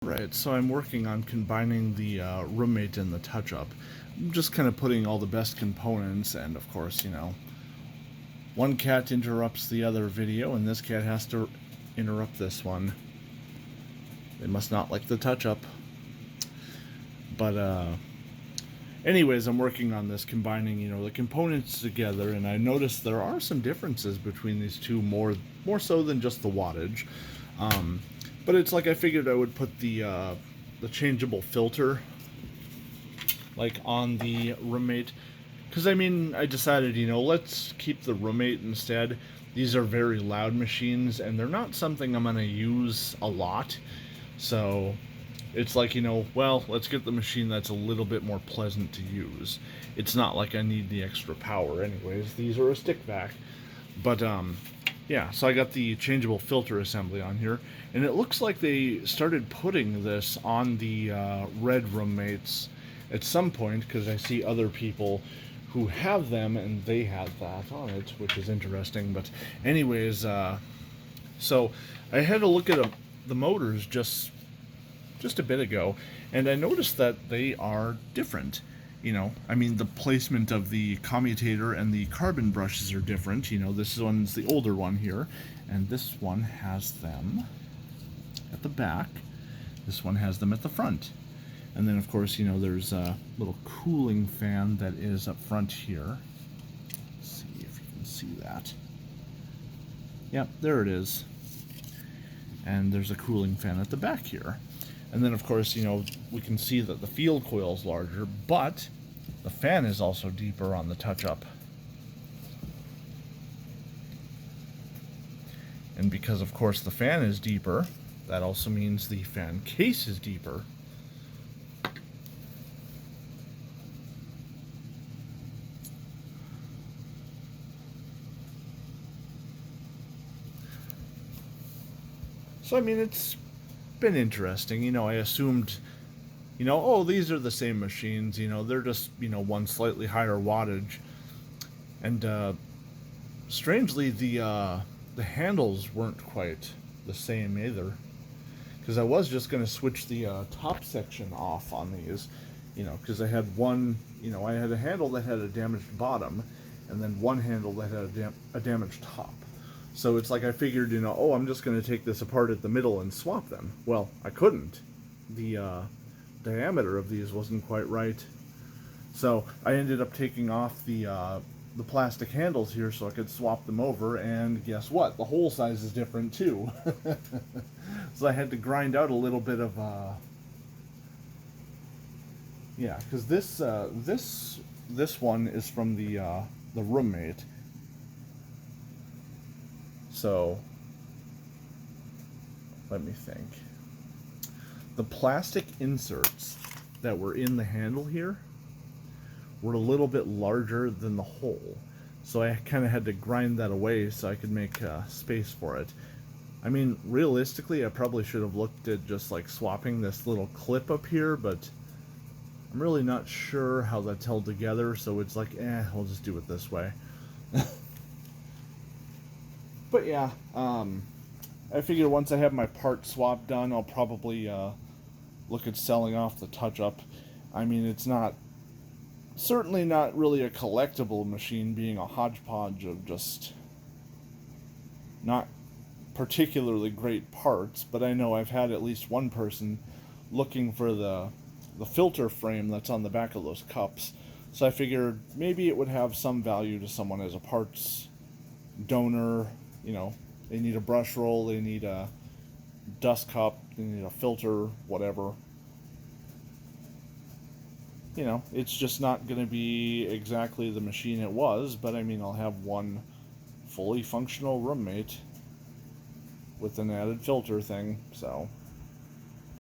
Right, so I'm working on combining the roommate and the touch-up. I'm just kind of putting all the best components, and of course, one cat interrupts the other video, and this cat has to interrupt this one. They must not like the touch-up. But, anyways, I'm working on this, combining, the components together, and I noticed there are some differences between these two, more so than just the wattage. But it's like I figured I would put the changeable filter like on the roommate, because I decided let's keep the roommate instead. These are very loud machines and they're not something I'm gonna use a lot, so it's like, well, let's get the machine that's a little bit more pleasant to use. It's not like I need the extra power anyways. These are a stick vac, but yeah, so I got the changeable filter assembly on here, and it looks like they started putting this on the red roommates at some point, because I see other people who have them and they have that on it, which is interesting. But anyways, so I had a look at the motors just a bit ago, and I noticed that they are different. The placement of the commutator and the carbon brushes are different. This one's the older one here, and this one has them at the back. This one has them at the front. And then, of course, there's a little cooling fan that is up front here. Let's see if you can see that. Yep, there it is. And there's a cooling fan at the back here. And then, of course, we can see that the field coil is larger, but the fan is also deeper on the touch-up. And because, of course, the fan is deeper, that also means the fan case is deeper. So, it's been interesting. I assumed, oh, these are the same machines, they're just, one slightly higher wattage. And strangely, the handles weren't quite the same either. Because I was just going to switch the top section off on these, because I had one, I had a handle that had a damaged bottom, and then one handle that had a damaged top. So it's like I figured, oh, I'm just going to take this apart at the middle and swap them. Well, I couldn't. The diameter of these wasn't quite right. So I ended up taking off the plastic handles here so I could swap them over, and guess what? The hole size is different too. So I had to grind out a little bit of yeah, because this one is from the roommate. So, let me think. The plastic inserts that were in the handle here were a little bit larger than the hole. So I kind of had to grind that away so I could make space for it. Realistically, I probably should have looked at just like swapping this little clip up here, but I'm really not sure how that's held together, so it's like, I'll just do it this way. But yeah, I figure once I have my part swap done, I'll probably look at selling off the touch-up. It's certainly not really a collectible machine, being a hodgepodge of just not particularly great parts, but I know I've had at least one person looking for the filter frame that's on the back of those cups, so I figured maybe it would have some value to someone as a parts donor. They need a brush roll, they need a dust cup, they need a filter, whatever. It's just not going to be exactly the machine it was, but I'll have one fully functional roommate with an added filter thing, so